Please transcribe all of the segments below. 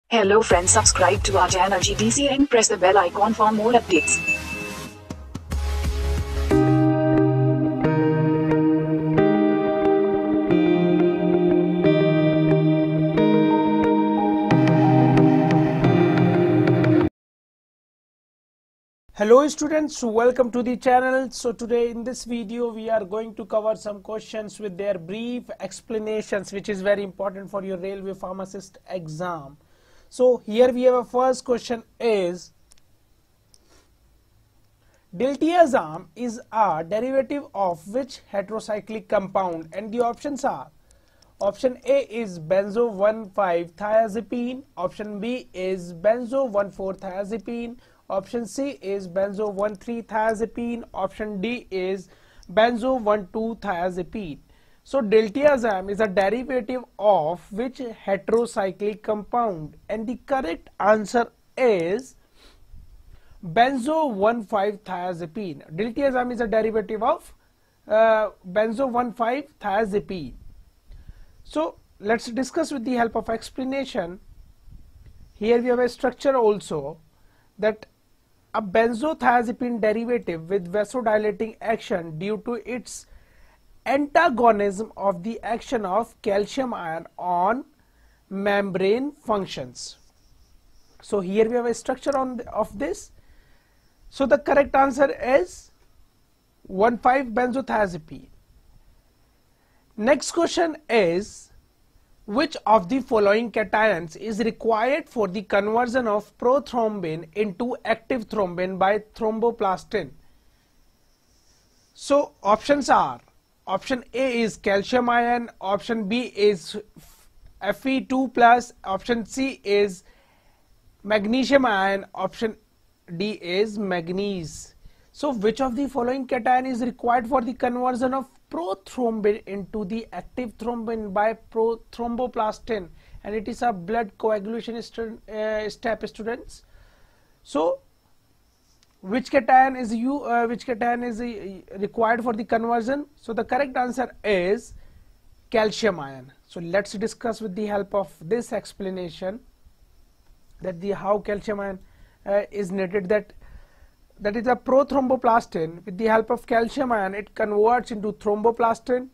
Hello friends, subscribe to our channel 𝘎𝙬𝙎 and press the bell icon for more updates. Hello students, welcome to the channel. So today in this video we are going to cover some questions with their brief explanations, which is very important for your railway pharmacist exam. So here we have a first question is, 𝘿𝙄𝙎𝙎𝙎 is a derivative of which heterocyclic compound? And the options are, option A is benzo 1,5-thiazepine, option B is benzo 1,4-thiazepine, option C is benzo 1,3-thiazepine, option D is benzo 1,2-thiazepine. So 𝘿𝙄𝙎𝙎 is a derivative of which heterocyclic compound? And the correct answer is benzo 1,5-thiazepine. 𝘿𝙄𝙎𝙎 is a derivative of benzo 1,5-thiazepine. So let's discuss with the help of explanation. Here we have a structure also, that a benzothiazepine derivative with vasodilating action due to its antagonism of the action of calcium ion on membrane functions. So here we have a structure of this. So the correct answer is 1,5-benzothiazepine. Next question is, which of the following cations is required for the conversion of prothrombin into active thrombin by thromboplastin? So options are, option A is calcium ion, option B is Fe2+, option C is magnesium ion, option D is manganese. So which of the following cation is required for the conversion of prothrombin into the active thrombin by thromboplastin? And it is a blood coagulation step, students. So which cation is required for the conversion? So the correct answer is calcium ion. So let's discuss with the help of this explanation that how calcium ion is needed. That is a prothromboplastin. With the help of calcium ion, it converts into thromboplastin,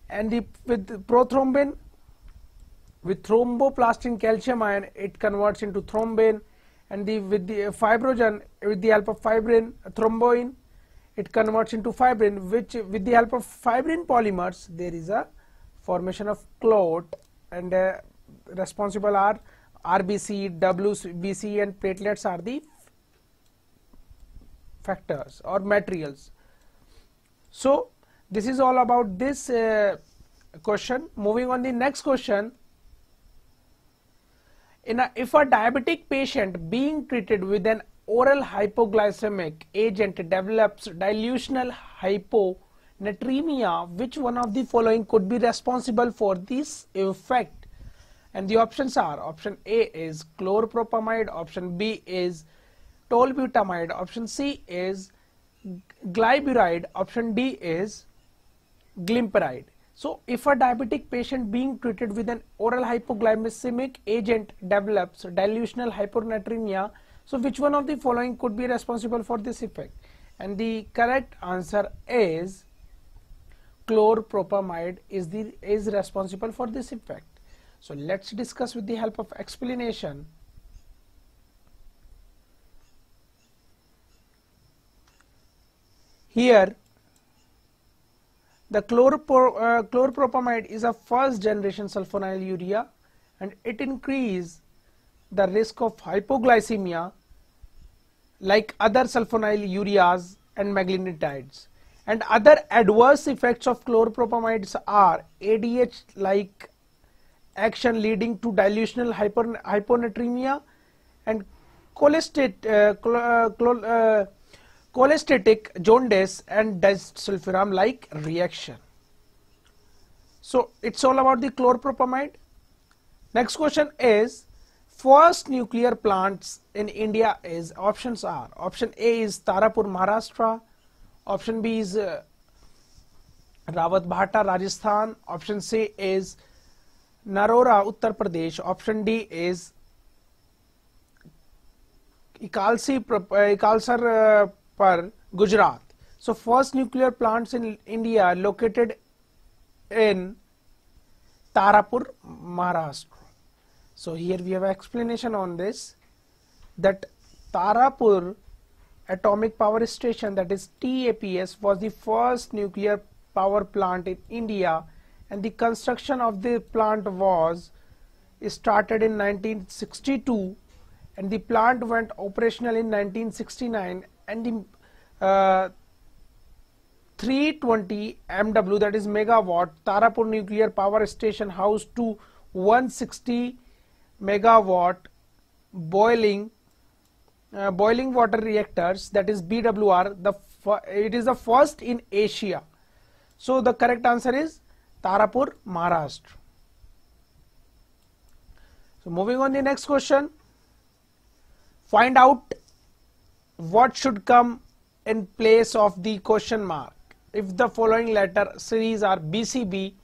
and with prothrombin, with thromboplastin calcium ion, it converts into thrombin, and with the fibrogen, with the help of fibrin, thromboin, it converts into fibrin, which with the help of fibrin polymers there is a formation of clot, and responsible are RBC, WBC and platelets are the factors or materials. So this is all about this question. Moving on the next question. If a diabetic patient being treated with an oral hypoglycemic agent develops dilutional hyponatremia, which one of the following could be responsible for this effect? And the options are, option A is chloropropamide, option B is tolbutamide, option C is glyburide, option D is glimepiride. So if a diabetic patient being treated with an oral hypoglycemic agent develops dilutional hyponatremia, so which one of the following could be responsible for this effect? And the correct answer is chloropropamide is responsible for this effect. So let's discuss with the help of explanation. Here the chloropropamide is a first generation sulfonylurea, and it increases the risk of hypoglycemia like other sulfonylureas and magnetides. And other adverse effects of chloropropamides are ADH like action leading to dilutional hyponatremia and cholestatic jaundice and disulfiram like reaction. So it's all about the chloropropamide. Next question is, first nuclear plants in India is, options are, option A is Tarapur, Maharashtra, option B is Rawatbhata, Rajasthan, option C is Narora, Uttar Pradesh, option D is 𝙂𝙋𝘼𝙏, Gujarat. So first nuclear plants in India located in Tarapur, Maharashtra. So here we have an explanation on this, that Tarapur Atomic Power Station, that is TAPS, was the first nuclear power plant in India, and the construction of the plant was started in 1962, and the plant went operational in 1969, and the 320 MW, that is megawatt, Tarapur nuclear power station housed to 160 megawatt boiling water reactors, that is BWR. It is the first in Asia. So the correct answer is Tarapur, Maharashtra. So moving on to the next question. Find out what should come in place of the question mark if the following letter series are BCB,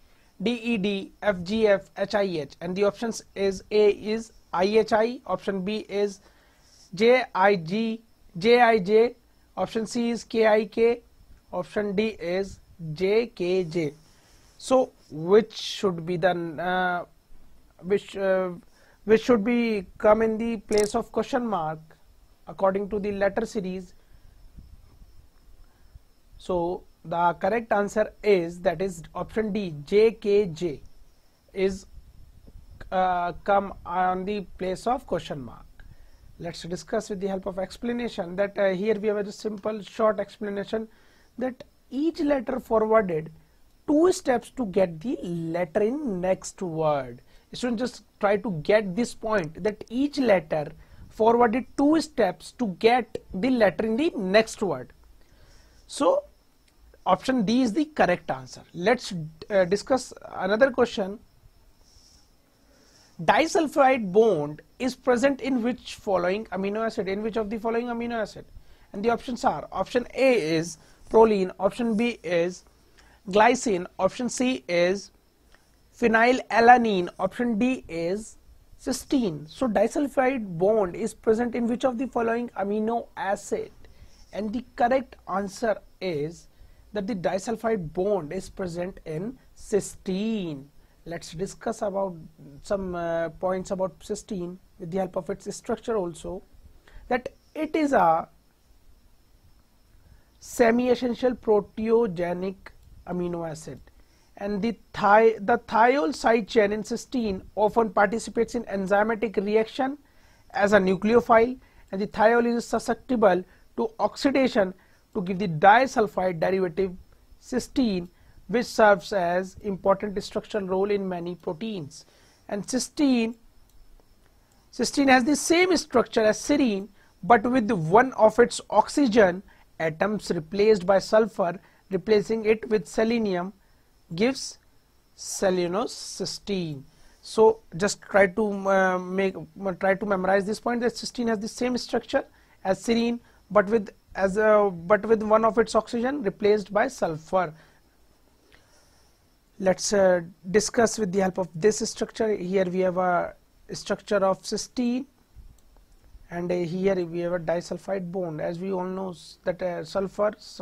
DED, FGF, HIH, and the options is A is IHI, option B is JIJ, option C is KIK, option D is JKJ. So which should be the which should be come in the place of question mark according to the letter series? So the correct answer is, that is option D, JKJ is come on the place of question mark. Let's discuss with the help of explanation that here we have a simple short explanation that each letter forwarded 2 steps to get the letter in next word. Students, just try to get this point, that each letter forwarded 2 steps to get the letter in the next word. So option D is the correct answer. Let's discuss another question. Disulfide bond is present in which following amino acid? In which of the following amino acid? And the options are, option A is proline, option B is glycine, option C is phenylalanine, option D is cysteine. So disulfide bond is present in which of the following amino acid? And the correct answer is that the disulfide bond is present in cysteine. Let's discuss about some points about cysteine with the help of its structure also. That it is a semi-essential proteogenic amino acid, and the thiol side chain in cysteine often participates in enzymatic reaction as a nucleophile, and the thiol is susceptible to oxidation to give the disulfide derivative cysteine, which serves as important structural role in many proteins. And cysteine has the same structure as serine, but with one of its oxygen atoms replaced by sulfur, replacing it with selenium gives selenocysteine. So just try to memorize this point, that cysteine has the same structure as serine, but with one of its oxygen replaced by sulfur. Let's discuss with the help of this structure. Here we have a structure of cysteine, and here we have a disulfide bond. As we all know that sulfurs,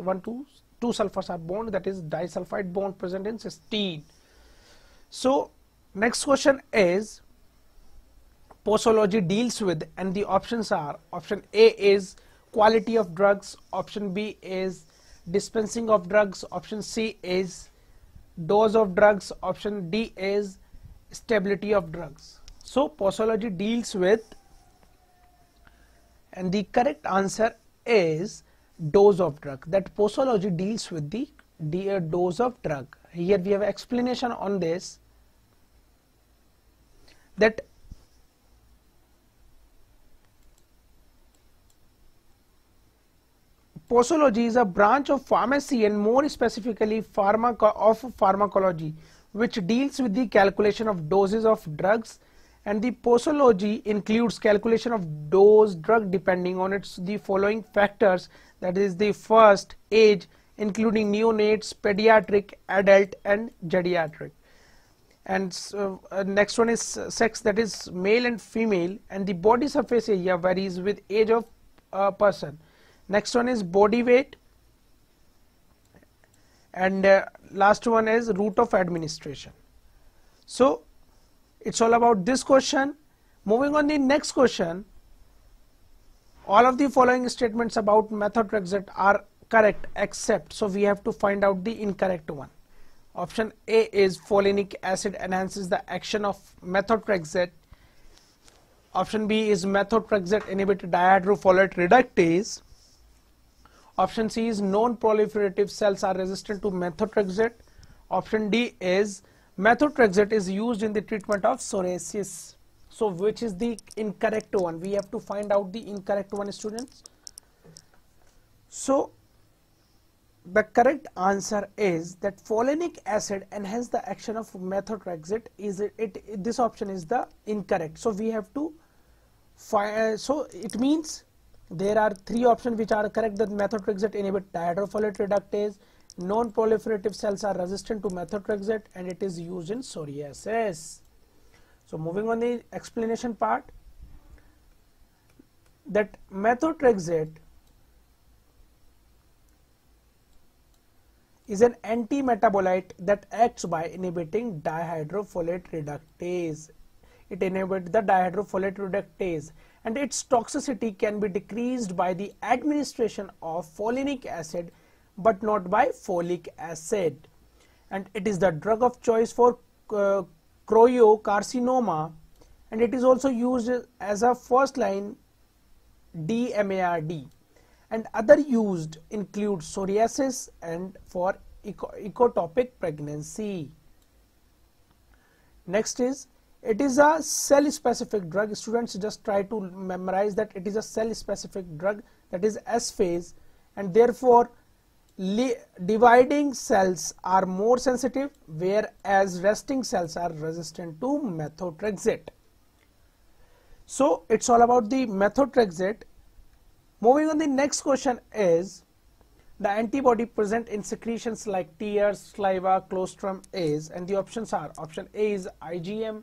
two sulfurs are bond, that is disulfide bond present in cysteine. So next question is posology deals with, and the options are, option A is quality of drugs, option B is dispensing of drugs, option C is dose of drugs, option D is stability of drugs. So posology deals with, and the correct answer is dose of drug, that posology deals with the dose of drug. Here we have explanation on this, that posology is a branch of pharmacy, and more specifically pharmacology, which deals with the calculation of doses of drugs, and the posology includes calculation of dose drug depending on the following factors, that is the first, age, including neonates, pediatric, adult and geriatric, and next one is sex, that is male and female, and the body surface area varies with age of person. Next one is body weight, and last one is route of administration. So it's all about this question. Moving on the next question, all of the following statements about methotrexate are correct except, so we have to find out the incorrect one. Option A is folinic acid enhances the action of methotrexate. Option B is methotrexate inhibits dihydrofolate reductase. Option C is non-proliferative cells are resistant to methotrexate. Option D is methotrexate is used in the treatment of psoriasis. So which is the incorrect one? We have to find out the incorrect one, students. So the correct answer is that folinic acid enhance the action of methotrexate. This option is the incorrect. So we have to find. So it means there are three options which are correct, that methotrexate inhibits dihydrofolate reductase, non-proliferative cells are resistant to methotrexate, and it is used in psoriasis. So moving on the explanation part, that methotrexate is an anti-metabolite that acts by inhibiting dihydrofolate reductase. It inhibits the dihydrofolate reductase, and its toxicity can be decreased by the administration of folinic acid but not by folic acid. And it is the drug of choice for 𝘂𝙬𝙎𝑗𝘊𝑐𝑟𝑐𝑖𝑛oma, and it is also used as a first line DMARD. And other used include psoriasis and for ectopic pregnancy. Next is, it is a cell specific drug. Students, just try to memorize that it is a cell specific drug, that is S phase, and therefore dividing cells are more sensitive, whereas resting cells are resistant to methotrexate. So it's all about the methotrexate. Moving on, the next question is, the antibody present in secretions like tears, saliva, colostrum is, and the options are, option A is IgM,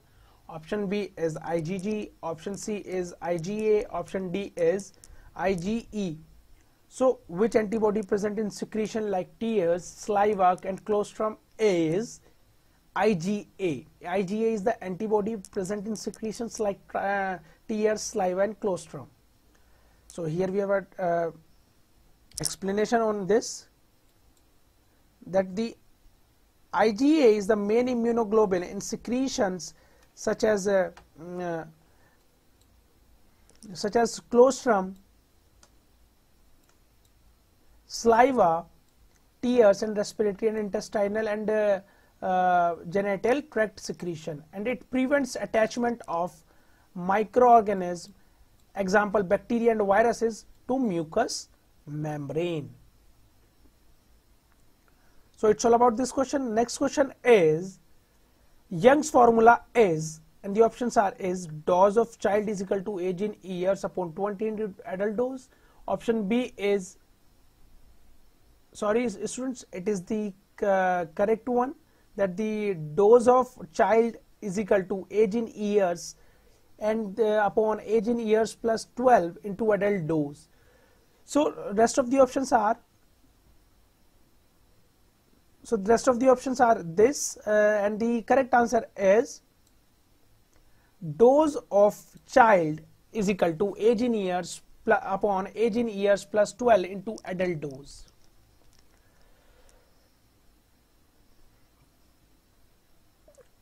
option B is IgG, option C is IgA, option D is IgE. So which antibody present in secretion like tears, saliva and colostrum is IgA. IgA is the antibody present in secretions like tears, saliva and colostrum. So here we have a explanation on this, that the IgA is the main immunoglobulin in secretions such as colostrum, saliva, tears, and respiratory and intestinal and genital tract secretion, and it prevents attachment of microorganisms, example bacteria and viruses, to mucous membrane. So it's all about this question. Next question is, Young's formula is, and the options are, is dose of child is equal to age in years upon 20 into adult dose. Option B is, sorry students, it is the correct one, that the dose of child is equal to age in years and upon age in years plus 12 into adult dose. So rest of the options are, this, and the correct answer is dose of child is equal to age in years upon age in years plus 12 into adult dose.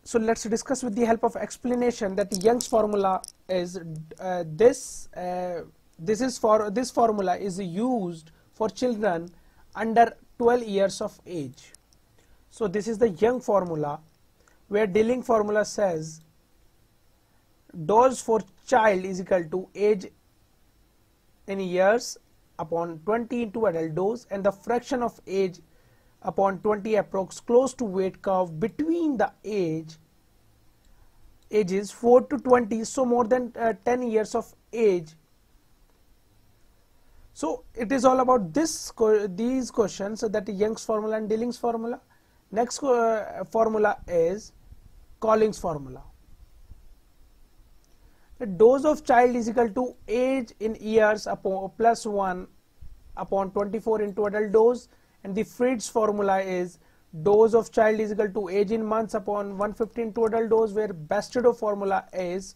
So let's discuss with the help of explanation that Young's formula is this formula is used for children under 12 years of age. So this is the Young formula, where Dilling formula says dose for child is equal to age in years upon 20 into adult dose, and the fraction of age upon 20 approx close to weight curve between the ages 4 to 20, so more than 10 years of age. So it is all about these questions, so that Young's formula and Dilling's formula. Next formula is Collins formula. The dose of child is equal to age in years upon plus 1 upon 24 into adult dose, and the Fried's formula is dose of child is equal to age in months upon 150 into adult dose, where Bastedo formula is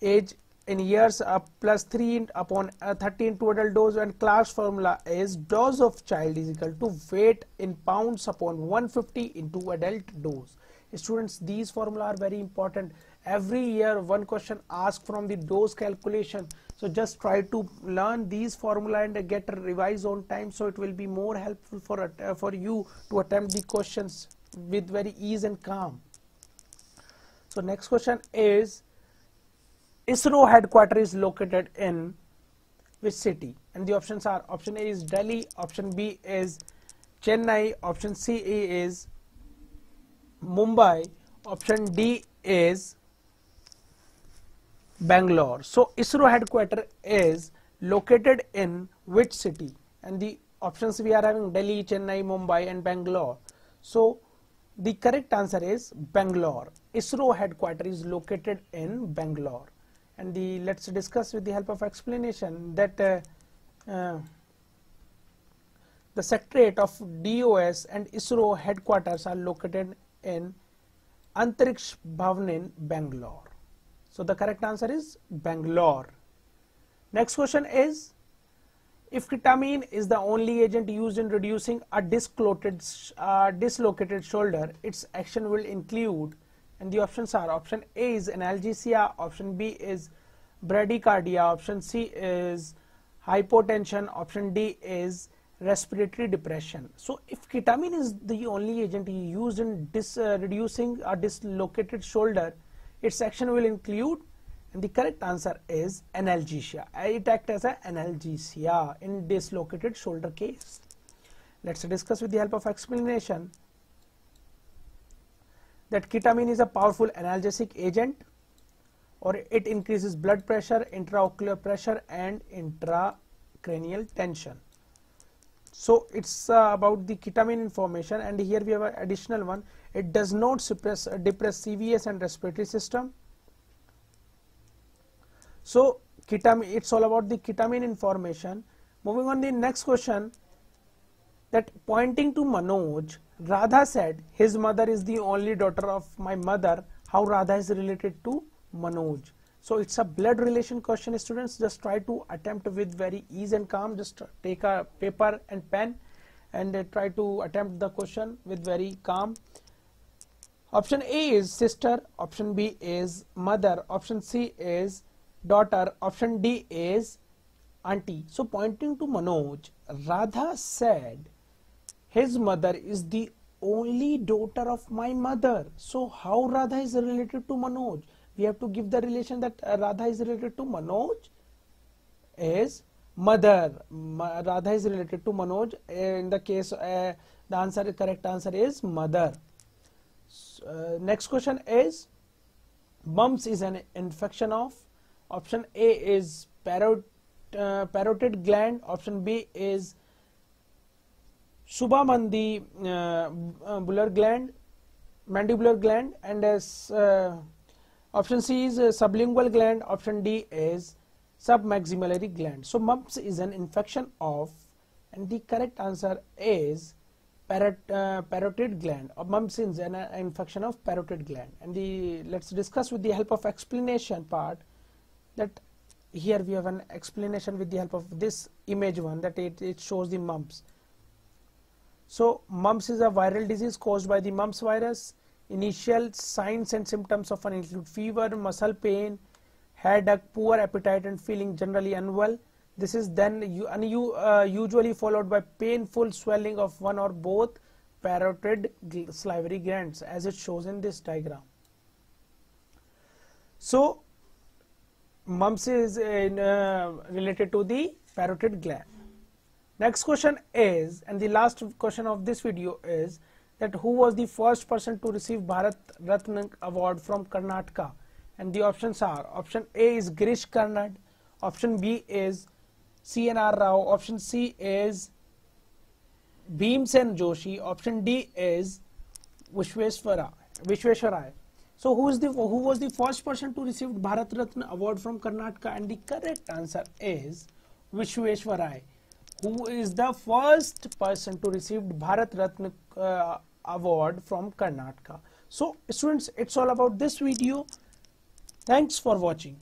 age in years plus 3 upon 30 into adult dose, and Clark's formula is dose of child is equal to weight in pounds upon 150 into adult dose. Students, these formula are very important. Every year one question asked from the dose calculation, so just try to learn these formula and get a revise on time, so it will be more helpful for you to attempt the questions with very ease and calm. So next question is, ISRO headquarters is located in which city? And the options are, option A is Delhi, option B is Chennai, option C is Mumbai, option D is Bangalore. So ISRO headquarters is located in which city? And the options we are having Delhi, Chennai, Mumbai and Bangalore. So the correct answer is Bangalore. ISRO headquarters is located in Bangalore. And let's discuss with the help of explanation that the secretariat of DOS and ISRO headquarters are located in Antariksh Bhavan in Bangalore. So the correct answer is Bangalore. Next question is, if ketamine is the only agent used in reducing a dislocated shoulder, its action will include, and the options are, option A is analgesia, option B is bradycardia, option C is hypotension, option D is respiratory depression. So if ketamine is the only agent used in reducing a dislocated shoulder, its action will include, and the correct answer is analgesia. It acts as an analgesia in dislocated shoulder case. Let's discuss with the help of explanation that ketamine is a powerful analgesic agent, or it increases blood pressure, intraocular pressure and intracranial tension. So it's about the ketamine information, and here we have an additional one. It does not depress CVS and respiratory system. So ketamine, it's all about the ketamine information. Moving on the next question, that pointing to Manoj, Radha said his mother is the only daughter of my mother. How Radha is related to Manoj? So it's a blood relation question, students. Just try to attempt with very ease and calm. Just take a paper and pen and try to attempt the question with very calm. Option A is sister, option B is mother, option C is daughter, option D is auntie. So pointing to Manoj, Radha said his mother is the only daughter of my mother. So how Radha is related to Manoj? We have to give the relation that Radha is related to Manoj is mother. Radha is related to Manoj. In the case, the correct answer is mother. Next question is, mumps is an infection of, option A is parotid gland, option B is subamandibular gland, mandibular gland, and as option C is sublingual gland, option D is submaxillary gland. So mumps is an infection of, and the correct answer is parotid gland. Mumps is an infection of parotid gland. And let's discuss with the help of explanation part, that here we have an explanation with the help of this image one, that it shows the mumps. So mumps is a viral disease caused by the mumps virus. Initial signs and symptoms often include fever, muscle pain, headache, poor appetite and feeling generally unwell. This is then usually followed by painful swelling of one or both parotid salivary glands, as it shows in this diagram. So mumps is related to the parotid gland. Next question is, and the last question of this video is, that who was the first person to receive Bharat Ratna award from Karnataka? And the options are, option A is Girish Karnad, option B is CNR Rao, option C is Bhimsen Joshi, option D is Vishweshwaraya. So who was the first person to receive Bharat Ratna award from Karnataka? And the correct answer is 𝙂𝙖𝙎. Who is the first person to receive Bharat Ratna award from Karnataka? So students, it's all about this video. Thanks for watching.